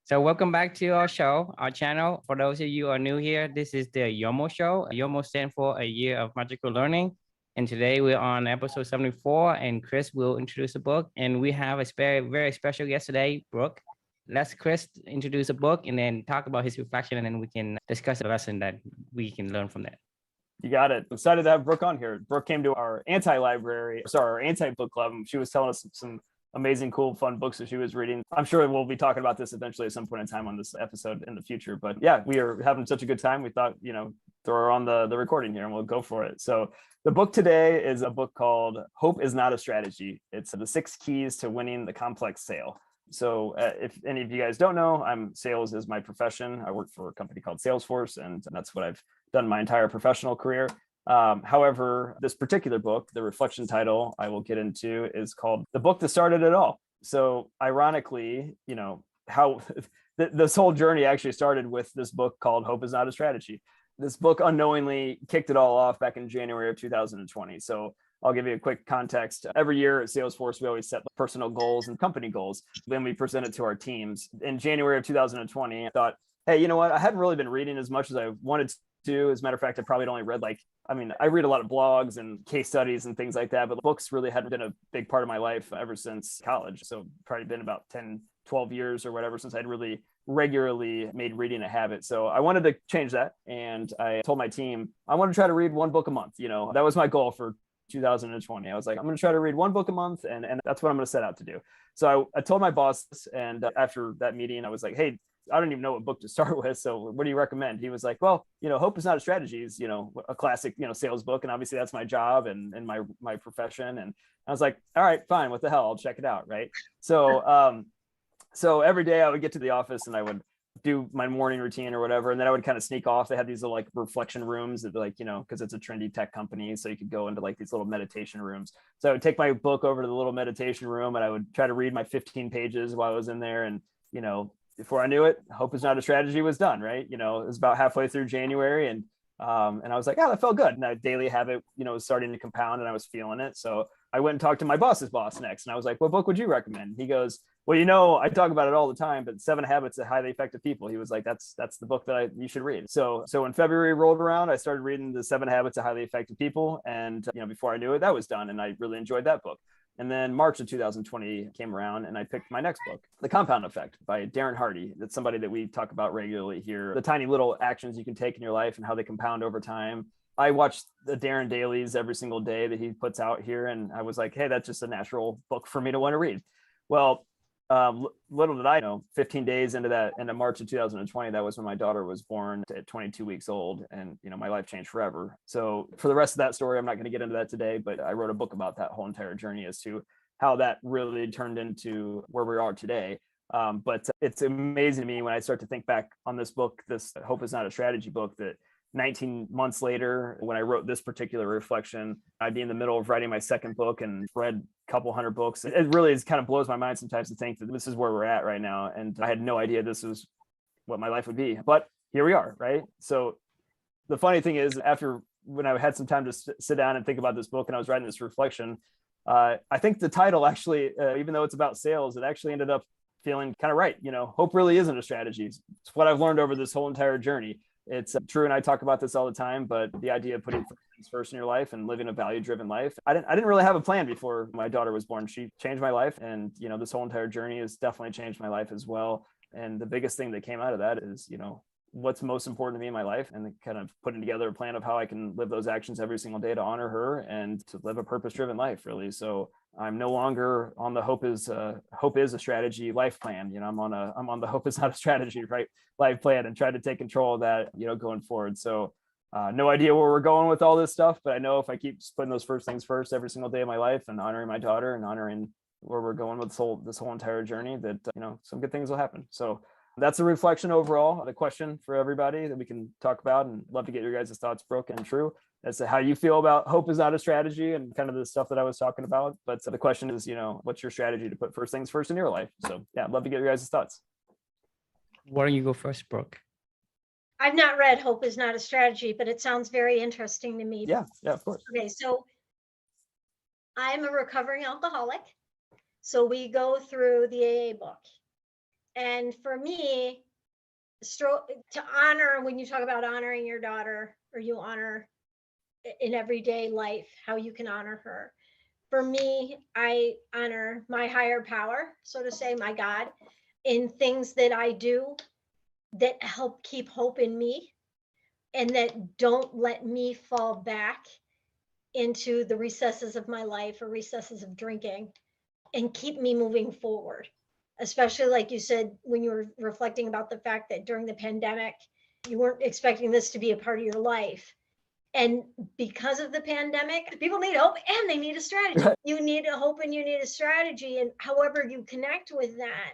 So welcome back to our show, our channel. For those of you who are new here, this is the YOML Show. YOML stands for A Year of Magical Learning. And today we're on episode 74, and Chris will introduce the book. And we have a very special guest today, Brooke. Let's Chris introduce the book and then talk about his reflection, and then we can discuss the lesson that we can learn from that. You got it. I'm excited to have Brooke on here. Brooke came to our our anti-book club. She was telling us some amazing, cool, fun books that she was reading. I'm sure we'll be talking about this eventually at some point in time on this episode in the future. But yeah, we are having such a good time. We thought, throw her on the recording here and we'll go for it. So the book today is a book called Hope is Not a Strategy. It's the 6 keys to winning the complex sale. So if any of you guys don't know, sales is my profession. I work for a company called Salesforce, and that's what I've done my entire professional career. However, this particular book, the reflection title I will get into, is called The Book That Started It All. So ironically, how this whole journey actually started with this book called Hope is Not a Strategy. This book unknowingly kicked it all off back in January of 2020. So I'll give you a quick context. Every year at Salesforce, we always set personal goals and company goals. Then we present it to our teams. In January of 2020, I thought, hey, you know what? I hadn't really been reading as much as I wanted to. As a matter of fact, I probably only read I read a lot of blogs and case studies and things like that, but books really hadn't been a big part of my life ever since college. So probably been about 10, 12 years or whatever since I'd really regularly made reading a habit. So I wanted to change that. And I told my team, I want to try to read one book a month. That was my goal for 2020. I was like, I'm going to try to read one book a month, and that's what I'm going to set out to do. So I told my boss, and after that meeting, I was like, hey, I don't even know what book to start with. So what do you recommend? He was like, well, Hope is Not a Strategy is, a classic, sales book. And obviously that's my job and my profession. And I was like, all right, fine. What the hell? I'll check it out. Right. So, so every day I would get to the office and I would do my morning routine or whatever. And then I would kind of sneak off. They had these little reflection rooms that because it's a trendy tech company. So you could go into these little meditation rooms. So I would take my book over to the little meditation room and I would try to read my 15 pages while I was in there. And, before I knew it, Hope is Not a Strategy was done, right? It was about halfway through January, and I was like, oh, that felt good. And that daily habit, was starting to compound, and I was feeling it. So I went and talked to my boss's boss next, and I was like, what book would you recommend? He goes, well, I talk about it all the time, but 7 Habits of Highly Effective People. He was like, that's the book that you should read. So when February rolled around, I started reading the 7 Habits of Highly Effective People, and before I knew it, that was done, and I really enjoyed that book. And then March of 2020 came around and I picked my next book, The Compound Effect by Darren Hardy. That's somebody that we talk about regularly here. The tiny little actions you can take in your life and how they compound over time. I watch the Darren dailies every single day that he puts out here. And I was like, hey, that's just a natural book for me to want to read. Well, little did I know, 15 days into March of 2020, that was when my daughter was born at 22 weeks old. And, my life changed forever. So for the rest of that story, I'm not going to get into that today, but I wrote a book about that whole entire journey as to how that really turned into where we are today. But it's amazing to me when I start to think back on this book, this Hope is Not a Strategy book, that 19 months later, when I wrote this particular reflection, I'd be in the middle of writing my second book and read a couple hundred books. It really kind of blows my mind sometimes to think that this is where we're at right now. And I had no idea this was what my life would be, but here we are, right? So the funny thing is, when I had some time to sit down and think about this book and I was writing this reflection, I think the title actually, even though it's about sales, it actually ended up feeling kind of right. Hope really isn't a strategy. It's what I've learned over this whole entire journey. It's true, and I talk about this all the time, but the idea of putting things first in your life and living a value-driven life, I didn't really have a plan before my daughter was born. She changed my life, and this whole entire journey has definitely changed my life as well. And the biggest thing that came out of that is what's most important to me in my life, and kind of putting together a plan of how I can live those actions every single day to honor her and to live a purpose-driven life, really. So I'm no longer on the hope is a strategy life plan. I'm on the hope is not a strategy, right, life plan, and try to take control of that, going forward. So no idea where we're going with all this stuff, but I know if I keep putting those first things first every single day of my life and honoring my daughter and honoring where we're going with this whole entire journey, that some good things will happen. So that's a reflection overall. The question for everybody that we can talk about, and love to get your guys' thoughts, Brooke and True, as to how you feel about hope is not a strategy and kind of the stuff that I was talking about. But the question is, what's your strategy to put first things first in your life? So yeah, I'd love to get your guys' thoughts. Why don't you go first, Brooke? I've not read Hope is Not a Strategy, but it sounds very interesting to me. Yeah, of course. Okay, so I'm a recovering alcoholic. So we go through the AA book. And for me, to honor, when you talk about honoring your daughter, or you honor in everyday life, how you can honor her. For me, I honor my higher power, so to say, my God, in things that I do that help keep hope in me and that don't let me fall back into the recesses of my life or recesses of drinking, and keep me moving forward. Especially like you said, when you were reflecting about the fact that during the pandemic, you weren't expecting this to be a part of your life. And because of the pandemic, people need hope and they need a strategy. You need a hope and you need a strategy. And however you connect with that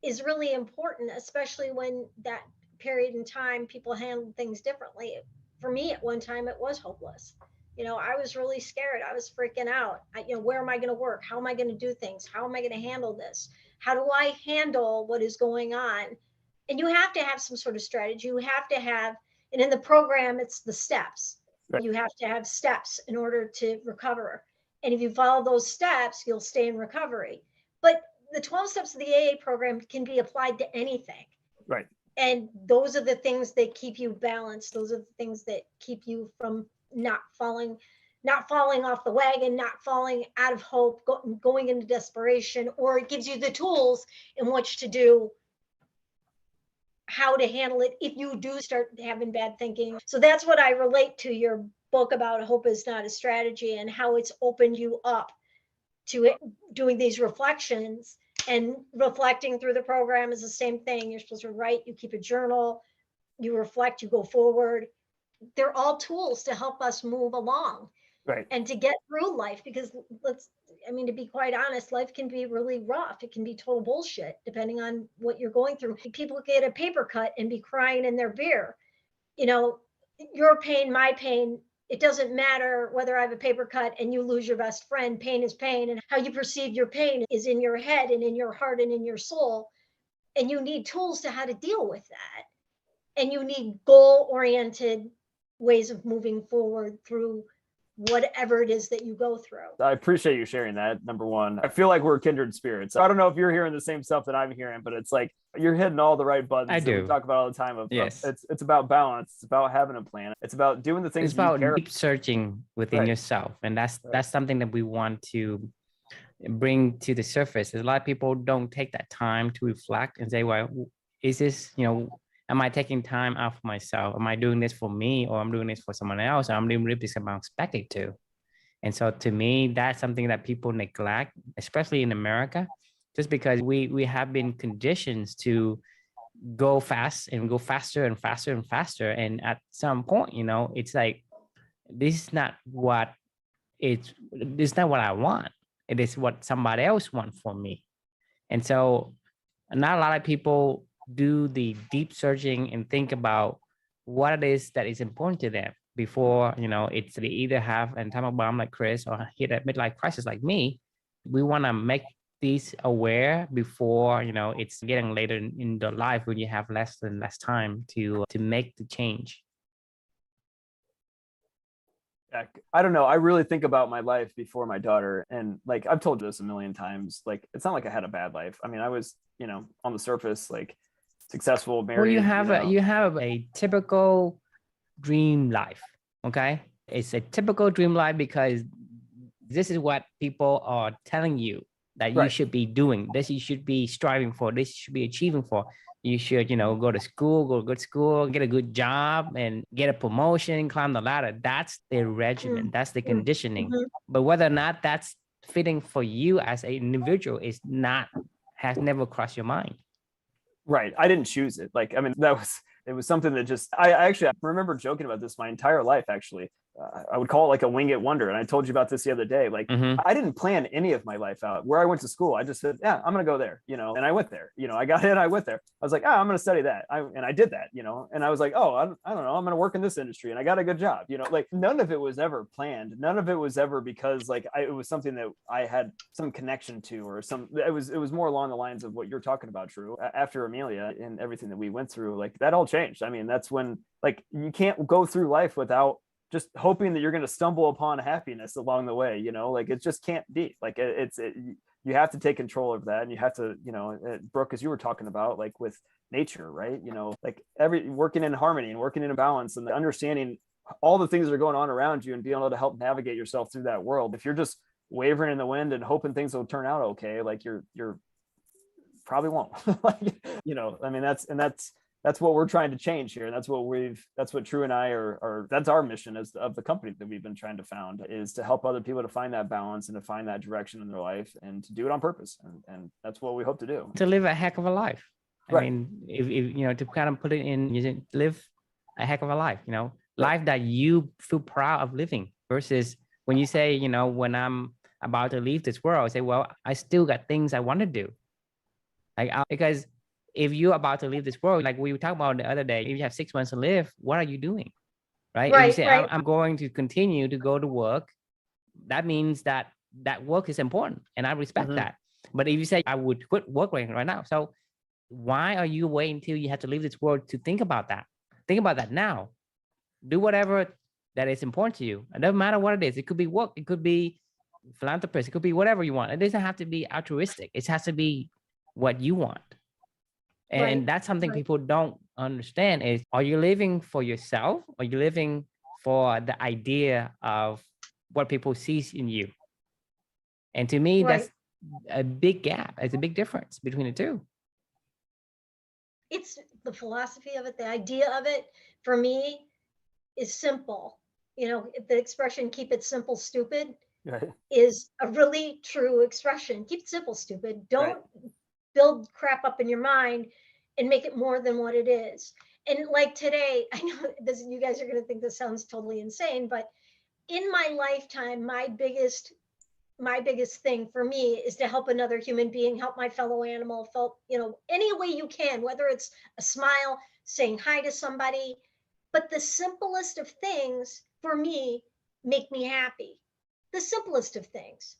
is really important, especially when that period in time people handled things differently. For me, at one time, it was hopeless. I was really scared. I was freaking out. Where am I going to work? How am I going to do things? How am I going to handle this? How do I handle what is going on? And you have to have some sort of strategy. You have to have, and in the program, it's the steps. Right. You have to have steps in order to recover. And if you follow those steps, you'll stay in recovery. But the 12 steps of the AA program can be applied to anything. Right. And those are the things that keep you balanced. Those are the things that keep you from not falling off the wagon, not falling out of hope, going into desperation, or it gives you the tools in which to do, how to handle it if you do start having bad thinking. So that's what I relate to your book about Hope Is Not a Strategy, and how it's opened you up to it, doing these reflections. And reflecting through the program is the same thing. You're supposed to write, you keep a journal, you reflect, you go forward. They're all tools to help us move along. Right. And to get through life, because to be quite honest, life can be really rough. It can be total bullshit depending on what you're going through. People get a paper cut and be crying in their beer. Your pain, my pain, it doesn't matter whether I have a paper cut and you lose your best friend. Pain is pain, and how you perceive your pain is in your head and in your heart and in your soul. And you need tools to how to deal with that. And you need goal-oriented ways of moving forward through whatever it is that you go through. I appreciate you sharing that. Number one, I feel like we're kindred spirits. I don't know if you're hearing the same stuff that I'm hearing, but it's like you're hitting all the right buttons. I do. We talk about all the time. Yes. It's about balance. It's about having a plan. It's about doing the things. It's about you care deep searching within Right. yourself, and that's something that we want to bring to the surface. A lot of people don't take that time to reflect and say, well, is this, am I taking time out for myself? Am I doing this for me, or I'm doing this for someone else? Or I'm doing this because I'm expected to. And so to me, that's something that people neglect, especially in America, just because we have been conditioned to go fast and go faster and faster and faster. And at some point, it's like, this is not what I want. It is what somebody else wants for me. And so not a lot of people do the deep searching and think about what it is that is important to them before, it's they either have an atomic bomb like Chris or hit a midlife crisis like me. We want to make these aware before, it's getting later in the life when you have less and less time to make the change. I don't know. I really think about my life before my daughter. And like, I've told you this a million times, like, it's not like I had a bad life. I mean, I was, on the surface, like successful, married. Well, you have a typical dream life. Okay. It's a typical dream life because this is what people are telling you that you should be doing. This you should be striving for. This you should be achieving for. You should, go to school, go to good school, get a good job and get a promotion, climb the ladder. That's the regimen. That's the conditioning. But whether or not that's fitting for you as an individual has never crossed your mind. Right. I didn't choose it. Like, I mean, it was something that just, I remember joking about this my entire life, actually. I would call it like a wing it wonder. And I told you about this the other day. Like, I didn't plan any of my life out. Where I went to school, I just said, yeah, I'm going to go there, and I went there, I got in, I went there. I was like, I'm going to study that. And I did that, and I was like, oh, I don't know, I'm going to work in this industry. And I got a good job, like none of it was ever planned. None of it was ever because like it was something that I had some connection to, or it was more along the lines of what you're talking about, Drew. After Amelia and everything that we went through, like that all changed. I mean, that's when like you can't go through life without just hoping that you're going to stumble upon happiness along the way, like it just can't be like you have to take control of that. And you have to, Brooke, as you were talking about, like with nature, right? Like working in harmony and working in a balance and understanding all the things that are going on around you and being able to help navigate yourself through that world. If you're just wavering in the wind and hoping things will turn out okay, like you're probably won't. I mean, that's what we're trying to change here. And that's what True and I that's our mission of the company that we've been trying to found, is to help other people to find that balance and to find that direction in their life and to do it on purpose. And that's what we hope to do. To live a heck of a life. Right. I mean, if to kind of put it in, you live a heck of a life, life that you feel proud of living, versus when you say, when I'm about to leave this world, I say, well, I still got things I want to do. Because if you're about to leave this world, like we were talking about the other day, if you have 6 months to live, what are you doing? Right. If you say, I'm going to continue to go to work, that means that work is important. And I respect that. But if you say, I would quit work right now. So why are you waiting until you have to leave this world to think about that? Think about that now. Do whatever that is important to you. It doesn't matter what it is. It could be work. It could be philanthropist. It could be whatever you want. It doesn't have to be altruistic. It has to be what you want. And that's something people don't understand is, are you living for yourself? Or are you living for the idea of what people see in you? And to me, that's a big gap. It's a big difference between the two. It's the philosophy of it, the idea of it, for me, is simple. The expression, keep it simple, stupid, is a really true expression. Keep it simple, stupid. Don't build crap up in your mind and make it more than what it is. And like today, I know you guys are going to think this sounds totally insane, but in my lifetime, my biggest thing for me is to help another human being, help my fellow animal, any way you can, whether it's a smile, saying hi to somebody. But the simplest of things for me make me happy. The simplest of things.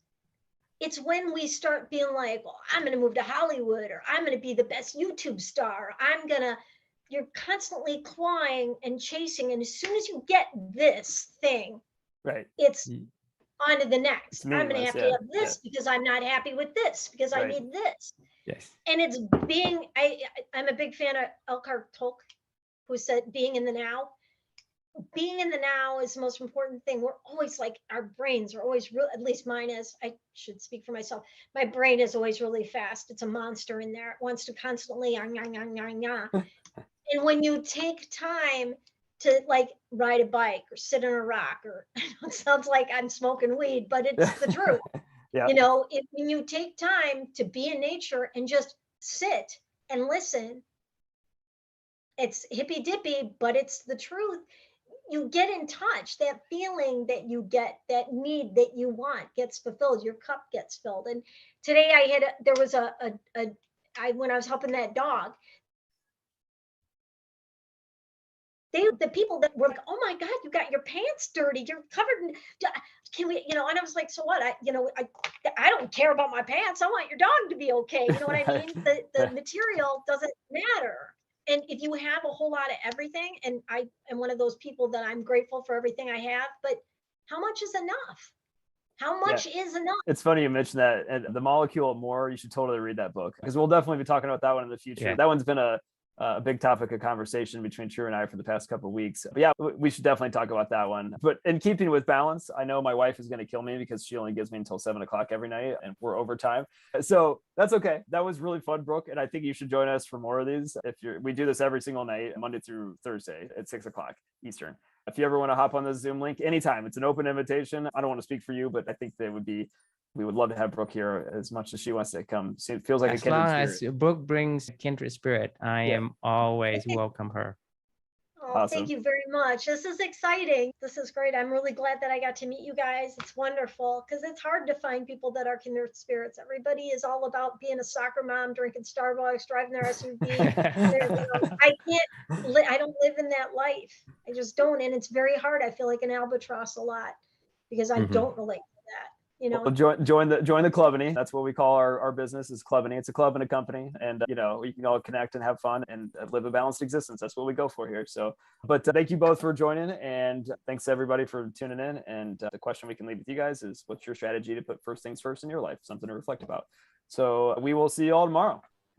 It's when we start being like, well, I'm going to move to Hollywood, or I'm going to be the best YouTube star. You're constantly clawing and chasing. And as soon as you get this thing, it's on to the next. I'm going to have to have this because I'm not happy with this, because I need this. Yes. And it's I'm a big fan of Eckhart Tolle, who said, being in the now. Being in the now is the most important thing. We're always like, our brains are always real, at least mine is, I should speak for myself. My brain is always really fast. It's a monster in there. It wants to constantly, and when you take time to like ride a bike or sit on a rock, or it sounds like I'm smoking weed, but it's the truth. When you take time to be in nature and just sit and listen, it's hippy dippy, but it's the truth. You get in touch. That feeling that you get, that need that you want, gets fulfilled. Your cup gets filled. And today when I was helping that dog, the people that were like, oh my God, you got your pants dirty. You're covered in, can we, and I was like, so what? I don't care about my pants. I want your dog to be okay. You know what I mean? The material doesn't matter. And if you have a whole lot of everything, and I am one of those people that I'm grateful for everything I have, but how much is enough? How much is enough? It's funny you mentioned that. And The Molecule of More, you should totally read that book, because we'll definitely be talking about that one in the future. Yeah. That one's been a big topic of conversation between True and I for the past couple of weeks. But yeah, we should definitely talk about that one. But in keeping with balance, I know my wife is going to kill me because she only gives me until 7:00 every night, and we're overtime. So that's okay. That was really fun, Brooke. And I think you should join us for more of these. We do this every single night, Monday through Thursday at 6:00 Eastern. If you ever want to hop on the Zoom link anytime, it's an open invitation. I don't want to speak for you, but I think we would love to have Brooke here as much as she wants to come. So it feels like as long as Brooke brings kindred spirit, I am always welcome her. Oh, awesome. Thank you very much. This is exciting. This is great. I'm really glad that I got to meet you guys. It's wonderful, because it's hard to find people that are kindred spirits. Everybody is all about being a soccer mom, drinking Starbucks, driving their SUV. I don't live in that life. I just don't. And it's very hard. I feel like an albatross a lot because I don't relate to that. you know. Well, join the clubany. That's what we call our business is clubany. It's a club and a company, and we can all connect and have fun and live a balanced existence. That's what we go for here. So, but thank you both for joining, and thanks to everybody for tuning in. And the question we can leave with you guys is, what's your strategy to put first things first in your life? Something to reflect about. So we will see you all tomorrow.